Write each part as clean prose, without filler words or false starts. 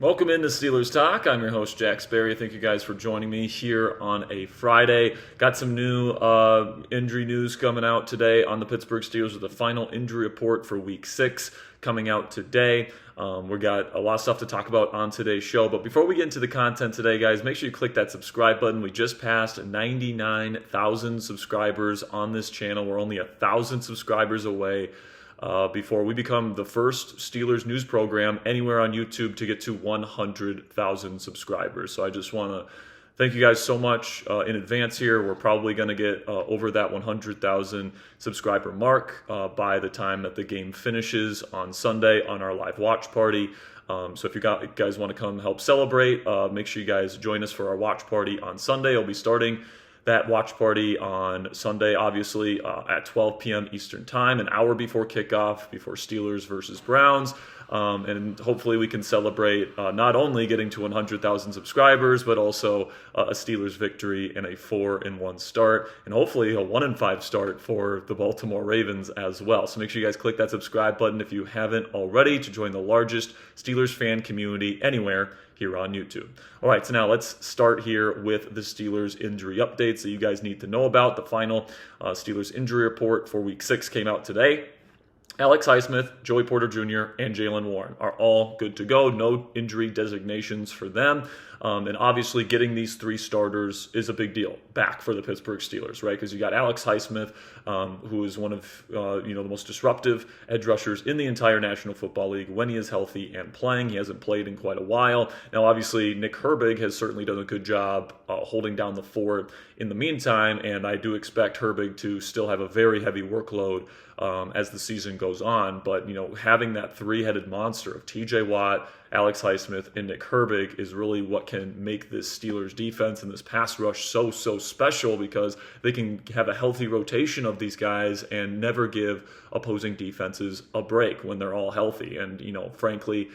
Welcome into Steelers Talk. I'm your host, Jack Sperry. Thank you guys for joining me here on a Friday. Got some new injury news coming out today on the Pittsburgh Steelers with the final injury report for Week 6 coming out today. We got a lot of stuff to talk about on today's show. But before we get into the content today, guys, make sure you click that subscribe button. We just passed 99,000 subscribers on this channel. We're only 1,000 subscribers away before we become the first Steelers news program anywhere on YouTube to get to 100,000 subscribers. So I just want to thank you guys so much in advance here. We're probably going to get over that 100,000 subscriber mark by the time that the game finishes on Sunday on our live watch party. So if you guys want to come help celebrate, make sure you guys join us for our watch party on Sunday. I'll be starting that watch party on Sunday, obviously, at 12 p.m. Eastern Time, an hour before kickoff, before Steelers versus Browns. And hopefully we can celebrate not only getting to 100,000 subscribers, but also a Steelers victory and a 4-1 start, and hopefully a 1-5 start for the Baltimore Ravens as well. So make sure you guys click that subscribe button if you haven't already to join the largest Steelers fan community anywhere here on YouTube. All right, so now let's start here with the Steelers injury updates that you guys need to know about. The final Steelers injury report for Week 6 came out today. Alex Highsmith, Joey Porter Jr., and Jalen Warren are all good to go. No injury designations for them. And obviously getting these three starters is a big deal back for the Pittsburgh Steelers, right? Because you got Alex Highsmith, who is one of the most disruptive edge rushers in the entire National Football League when he is healthy and playing. He hasn't played in quite a while. Now, obviously, Nick Herbig has certainly done a good job holding down the fort in the meantime, and I do expect Herbig to still have a very heavy workload as the season goes on. But, having that three-headed monster of TJ Watt, Alex Highsmith, and Nick Herbig is really what can make this Steelers defense and this pass rush so special, because they can have a healthy rotation of these guys and never give opposing defenses a break when they're all healthy. And, frankly,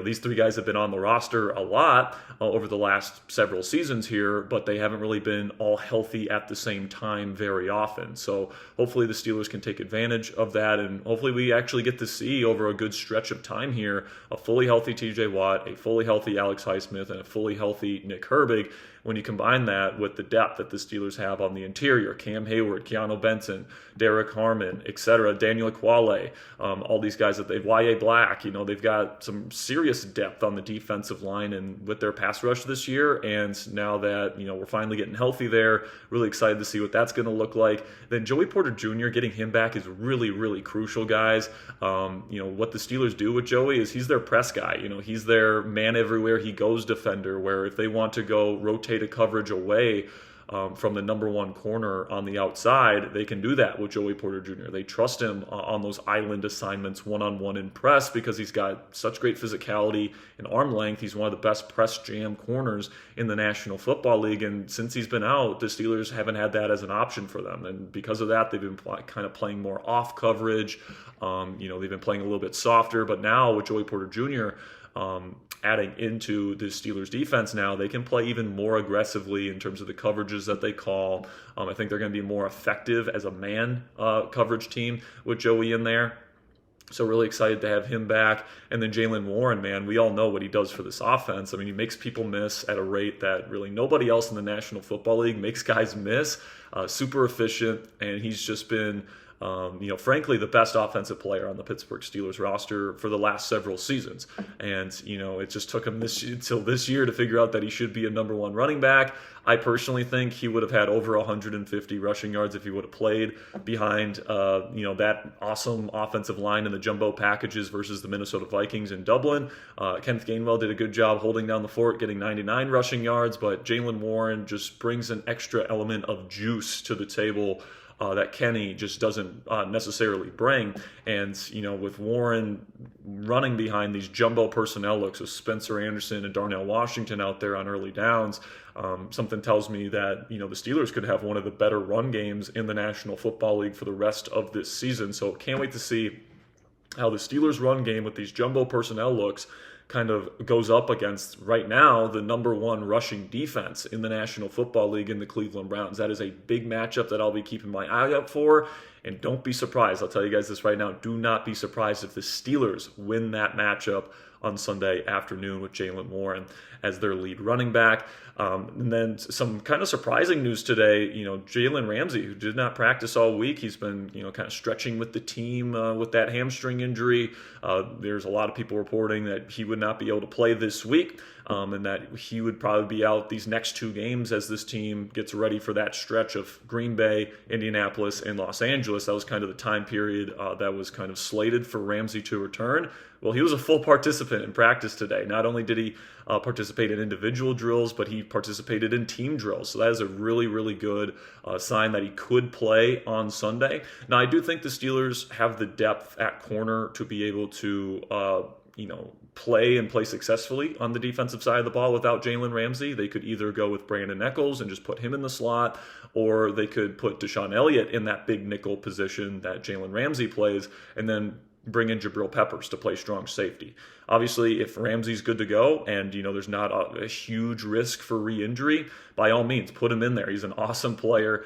these three guys have been on the roster a lot over the last several seasons here, but they haven't really been all healthy at the same time very often. So hopefully the Steelers can take advantage of that, and hopefully we actually get to see over a good stretch of time here a fully healthy TJ Watt, a fully healthy Alex Highsmith, and a fully healthy Nick Herbig. When you combine that with the depth that the Steelers have on the interior, Cam Hayward, Keanu Benson, Derek Harmon, etc., Daniel Ekuale, all these guys that Y.A. Black, they've got some serious depth on the defensive line and with their pass rush this year. And now that, we're finally getting healthy there, really excited to see what that's going to look like. Then Joey Porter Jr., getting him back is really, really crucial, guys. What the Steelers do with Joey is he's their press guy. He's their man everywhere he goes defender, where if they want to go rotate a coverage away from the number one corner on the outside, they can do that with Joey Porter Jr. They trust him on those island assignments one-on-one in press because he's got such great physicality and arm length. He's one of the best press jam corners in the National Football League, and since he's been out, the Steelers haven't had that as an option for them, and because of that, they've been kind of playing more off coverage. They've been playing a little bit softer, but now with Joey Porter Jr., adding into the Steelers defense now, they can play even more aggressively in terms of the coverages that they call. I think they're going to be more effective as a man coverage team with Joey in there. So really excited to have him back. And then Jalen Warren, man, we all know what he does for this offense. I mean, he makes people miss at a rate that really nobody else in the National Football League makes guys miss. Super efficient, and he's just been frankly, the best offensive player on the Pittsburgh Steelers roster for the last several seasons. And, it just took him until this year to figure out that he should be a number one running back. I personally think he would have had over 150 rushing yards if he would have played behind, that awesome offensive line in the jumbo packages versus the Minnesota Vikings in Dublin. Kenneth Gainwell did a good job holding down the fort, getting 99 rushing yards, but Jalen Warren just brings an extra element of juice to the table that Kenny just doesn't necessarily bring. And, with Warren running behind these jumbo personnel looks with Spencer Anderson and Darnell Washington out there on early downs, something tells me that, the Steelers could have one of the better run games in the National Football League for the rest of this season. So can't wait to see how the Steelers run game with these jumbo personnel looks kind of goes up against, right now, the number one rushing defense in the National Football League in the Cleveland Browns. That is a big matchup that I'll be keeping my eye out for. And don't be surprised. I'll tell you guys this right now. Do not be surprised if the Steelers win that matchup on Sunday afternoon with Jalen Warren as their lead running back. And then some kind of surprising news today, Jalen Ramsey, who did not practice all week, he's been, kind of stretching with the team with that hamstring injury. There's a lot of people reporting that he would not be able to play this week, and that he would probably be out these next 2 games as this team gets ready for that stretch of Green Bay, Indianapolis, and Los Angeles. That was kind of the time period that was kind of slated for Ramsey to return. Well, he was a full participant in practice today. Not only did he participate in individual drills, but he participated in team drills. So that is a really, really good sign that he could play on Sunday. Now, I do think the Steelers have the depth at corner to be able to, play successfully on the defensive side of the ball without Jalen Ramsey. They could either go with Brandon Echols and just put him in the slot, or they could put Deshaun Elliott in that big nickel position that Jalen Ramsey plays, and then bring in Jabril Peppers to play strong safety. Obviously, if Ramsey's good to go and, there's not a huge risk for re-injury, by all means, put him in there. He's an awesome player,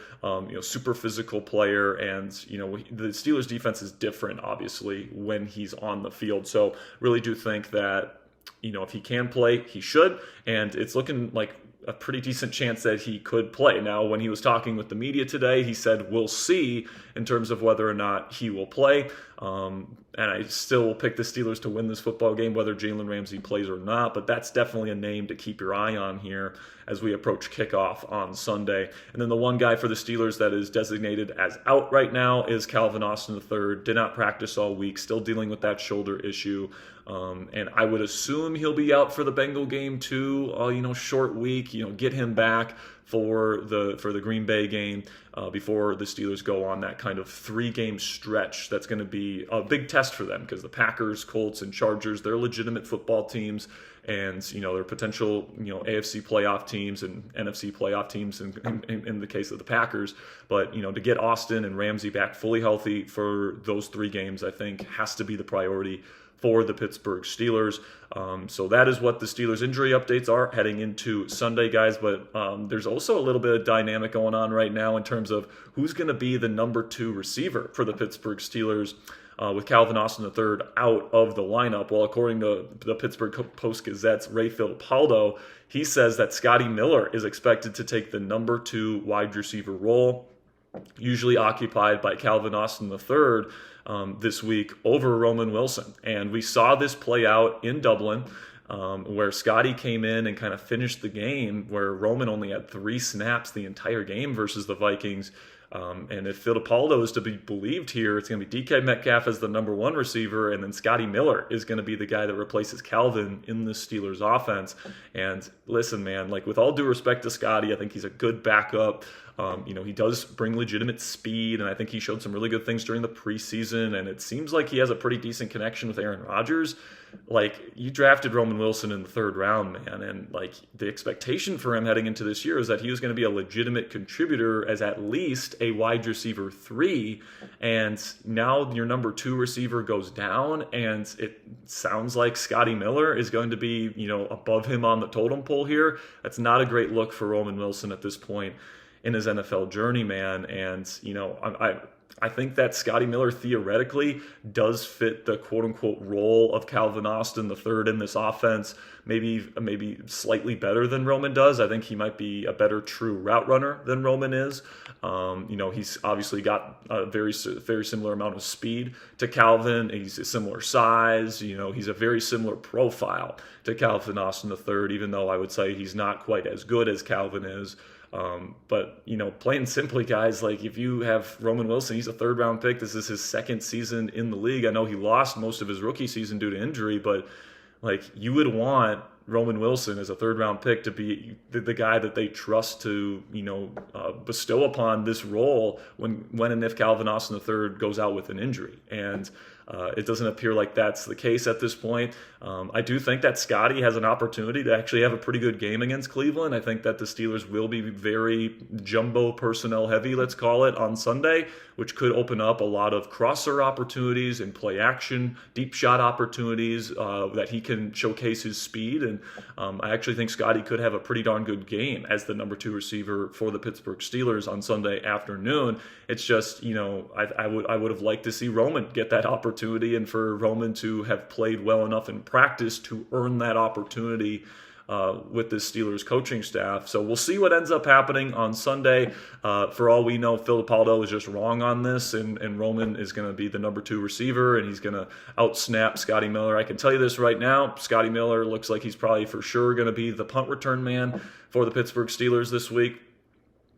super physical player, and, the Steelers defense is different, obviously, when he's on the field. So really do think that, if he can play, he should, and it's looking like a pretty decent chance that he could play. Now, when he was talking with the media today, he said, we'll see in terms of whether or not he will play. And I still will pick the Steelers to win this football game, whether Jalen Ramsey plays or not. But that's definitely a name to keep your eye on here as we approach kickoff on Sunday. And then the one guy for the Steelers that is designated as out right now is Calvin Austin III. Did not practice all week, still dealing with that shoulder issue. And I would assume he'll be out for the Bengal game too. Short week. Get him back for the Green Bay game before the Steelers go on that kind of 3-game stretch. That's going to be a big test for them because the Packers, Colts, and Chargers, they're legitimate football teams, and they're potential AFC playoff teams and NFC playoff teams in the case of the Packers. But to get Austin and Ramsey back fully healthy for those 3 games, I think has to be the priority for the Pittsburgh Steelers. So that is what the Steelers injury updates are heading into Sunday, guys. But there's also a little bit of dynamic going on right now in terms of who's going to be the number 2 receiver for the Pittsburgh Steelers with Calvin Austin III out of the lineup. Well, according to the Pittsburgh Post-Gazette's Ray Fittipaldo, he says that Scotty Miller is expected to take the number 2 wide receiver role, usually occupied by Calvin Austin III, this week over Roman Wilson. And we saw this play out in Dublin, where Scotty came in and kind of finished the game, where Roman only had 3 snaps the entire game versus the Vikings. And if Fittipaldo is to be believed here, it's going to be DK Metcalf as the number 1 receiver, and then Scotty Miller is going to be the guy that replaces Calvin in the Steelers offense. And listen, man, with all due respect to Scotty, I think he's a good backup. He does bring legitimate speed, and I think he showed some really good things during the preseason, and it seems like he has a pretty decent connection with Aaron Rodgers. You drafted Roman Wilson in the 3rd round, man, and the expectation for him heading into this year is that he was going to be a legitimate contributor as at least a wide receiver 3, and now your number 2 receiver goes down, and it sounds like Scotty Miller is going to be, above him on the totem pole here. That's not a great look for Roman Wilson at this point in his NFL journey, man. And, I think that Scotty Miller theoretically does fit the quote-unquote role of Calvin Austin III in this offense, maybe slightly better than Roman does. I think he might be a better true route runner than Roman is. He's obviously got a very similar amount of speed to Calvin. He's a similar size. He's a very similar profile to Calvin Austin III, even though I would say he's not quite as good as Calvin is. But plain and simply, guys, if you have Roman Wilson, he's a 3rd round pick. This is his 2nd season in the league. I know he lost most of his rookie season due to injury, but you would want Roman Wilson as a 3rd round pick to be the guy that they trust to, bestow upon this role when and if Calvin Austin III goes out with an injury. And it doesn't appear like that's the case at this point. I do think that Scotty has an opportunity to actually have a pretty good game against Cleveland. I think that the Steelers will be very jumbo personnel heavy, let's call it, on Sunday, which could open up a lot of crosser opportunities and play action, deep shot opportunities that he can showcase his speed. And I actually think Scotty could have a pretty darn good game as the number 2 receiver for the Pittsburgh Steelers on Sunday afternoon. It's just, I would have liked to see Roman get that opportunity, and for Roman to have played well enough in practice to earn that opportunity with this Steelers coaching staff. So we'll see what ends up happening on Sunday. For all we know, Filipaldo is just wrong on this, and Roman is going to be the number 2 receiver, and he's going to outsnap Scotty Miller. I can tell you this right now, Scotty Miller looks like he's probably for sure going to be the punt return man for the Pittsburgh Steelers this week.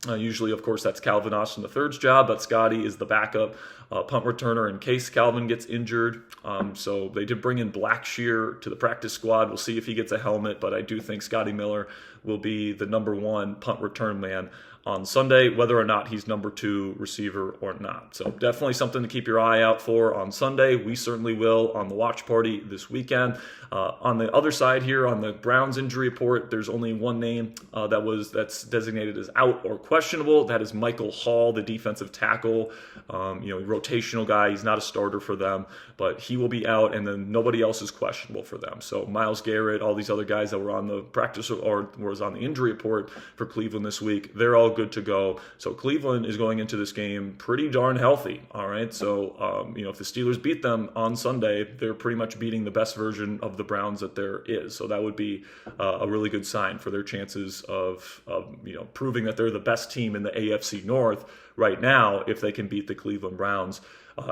Usually, of course, that's Calvin Austin III's job, but Scotty is the backup punt returner in case Calvin gets injured. So they did bring in Blackshear to the practice squad. We'll see if he gets a helmet, but I do think Scotty Miller will be the number 1 punt return man on Sunday, whether or not he's number 2 receiver or not. So definitely something to keep your eye out for on Sunday. We certainly will on the watch party this weekend. On the other side here, on the Browns injury report, there's only one name that's designated as out or questionable. That is Michael Hall, the defensive tackle. Rotational guy. He's not a starter for them, but he will be out, and then nobody else is questionable for them. So Myles Garrett, all these other guys that were on the practice or was on the injury report for Cleveland this week, they're all good to go. So Cleveland is going into this game pretty darn healthy. All right. So, if the Steelers beat them on Sunday, they're pretty much beating the best version of the Browns that there is. So that would be a really good sign for their chances of proving that they're the best team in the AFC North right now if they can beat the Cleveland Browns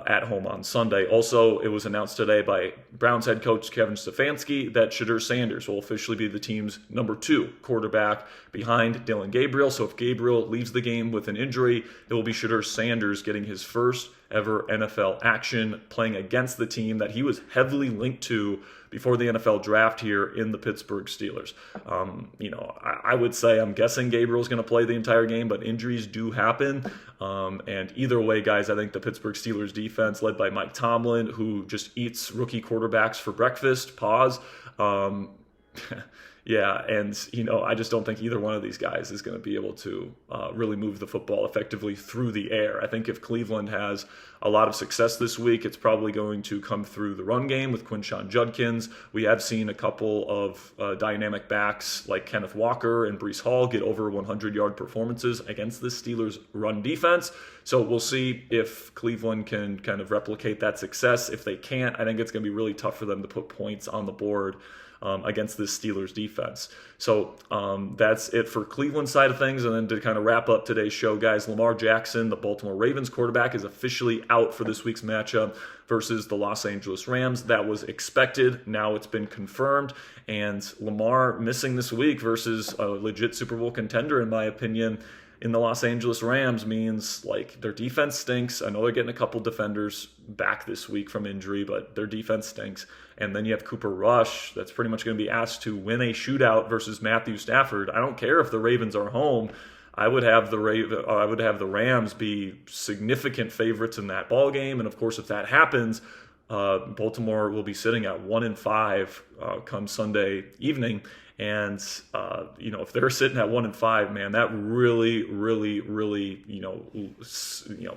at home on Sunday. Also, it was announced today by Browns head coach Kevin Stefanski that Shedeur Sanders will officially be the team's number 2 quarterback behind Dillon Gabriel. So if Gabriel leaves the game with an injury, it will be Shedeur Sanders getting his first ever NFL action, playing against the team that he was heavily linked to before the NFL draft here in the Pittsburgh Steelers. I would say I'm guessing Gabriel's going to play the entire game, but injuries do happen. And either way, guys, I think the Pittsburgh Steelers defense, led by Mike Tomlin, who just eats rookie quarterbacks for breakfast, yeah, and I just don't think either one of these guys is going to be able to really move the football effectively through the air. I think if Cleveland has a lot of success this week, it's probably going to come through the run game with Quinshon Judkins. We have seen a couple of dynamic backs like Kenneth Walker and Breece Hall get over 100-yard performances against the Steelers' run defense. So we'll see if Cleveland can kind of replicate that success. If they can't, I think it's going to be really tough for them to put points on the board against this Steelers defense. So that's it for Cleveland's side of things. And then to kind of wrap up today's show, guys, Lamar Jackson, the Baltimore Ravens quarterback, is officially out for this week's matchup versus the Los Angeles Rams. That was expected. Now it's been confirmed. And Lamar missing this week versus a legit Super Bowl contender, in my opinion, in the Los Angeles Rams means their defense stinks. I know they're getting a couple defenders back this week from injury, but their defense stinks. And then you have Cooper Rush that's pretty much going to be asked to win a shootout versus Matthew Stafford. I don't care if the Ravens are home. I would have the Rams be significant favorites in that ball game. And of course, if that happens, Baltimore will be sitting at 1-5 come Sunday evening. And if they're sitting at 1-5, man, that really, really, really,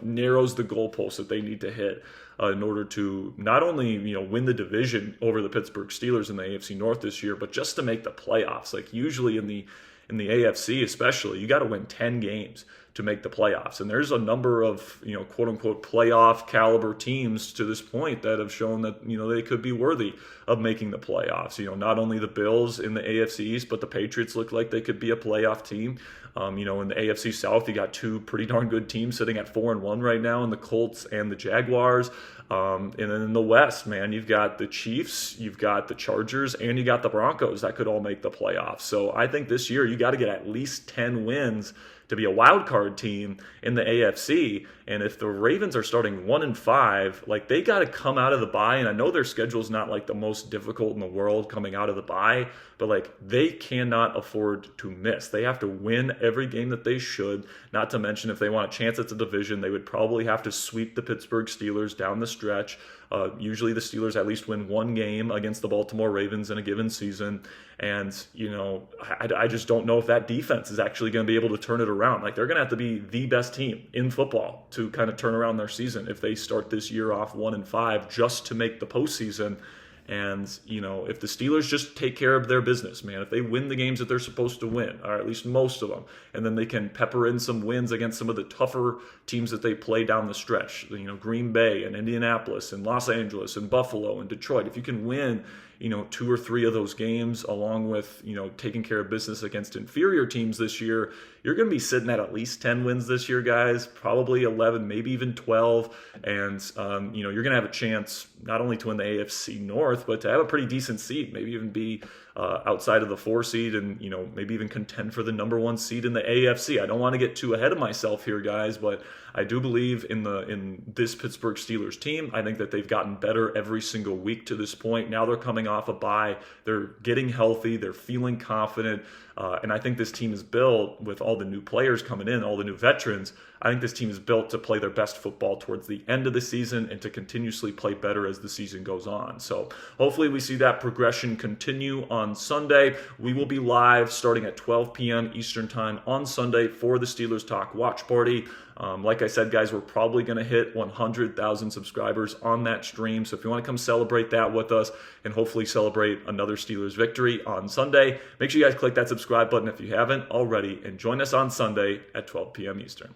narrows the goalposts that they need to hit in order to not only win the division over the Pittsburgh Steelers in the AFC North this year, but just to make the playoffs. Usually in the AFC, especially, you got to win 10 games to make the playoffs. And there's a number of, quote unquote, playoff caliber teams to this point that have shown that, they could be worthy of making the playoffs. Not only the Bills in the AFC East, but the Patriots look like they could be a playoff team. In the AFC South, you got 2 pretty darn good teams sitting at 4-1 right now in the Colts and the Jaguars. And then in the West, man, you've got the Chiefs, you've got the Chargers, and you got the Broncos that could all make the playoffs. So I think this year you got to get at least 10 wins to be a wild card team in the AFC. And if the Ravens are starting 1-5, they got to come out of the bye. And I know their schedule is not the most difficult in the world coming out of the bye, but they cannot afford to miss. They have to win every game that they should. Not to mention, if they want a chance at the division, they would probably have to sweep the Pittsburgh Steelers down the stretch. Usually the Steelers at least win one game against the Baltimore Ravens in a given season. And, I just don't know if that defense is actually going to be able to turn it around. They're going to have to be the best team in football to kind of turn around their season if they start this year off 1-5 just to make the postseason. And, if the Steelers just take care of their business, man, if they win the games that they're supposed to win, or at least most of them, and then they can pepper in some wins against some of the tougher teams that they play down the stretch, Green Bay and Indianapolis and Los Angeles and Buffalo and Detroit, if you can win, 2 or 3 of those games, along with, taking care of business against inferior teams this year, you're going to be sitting at least 10 wins this year, guys, probably 11, maybe even 12. And, you're going to have a chance not only to win the AFC North, but to have a pretty decent seed, maybe even be outside of the 4 seed and, maybe even contend for the number 1 seed in the AFC. I don't want to get too ahead of myself here, guys, but I do believe in this Pittsburgh Steelers team. I think that they've gotten better every single week to this point. Now they're coming off a bye. They're getting healthy. They're feeling confident. And I think this team is built with all the new players coming in, all the new veterans. I think this team is built to play their best football towards the end of the season and to continuously play better as the season goes on. So hopefully we see that progression continue on Sunday. We will be live starting at 12 p.m. Eastern Time on Sunday for the Steelers Talk Watch Party. Like I said, guys, we're probably going to hit 100,000 subscribers on that stream. So if you want to come celebrate that with us and hopefully celebrate another Steelers victory on Sunday, make sure you guys click that subscribe button if you haven't already and join us on Sunday at 12 p.m. Eastern.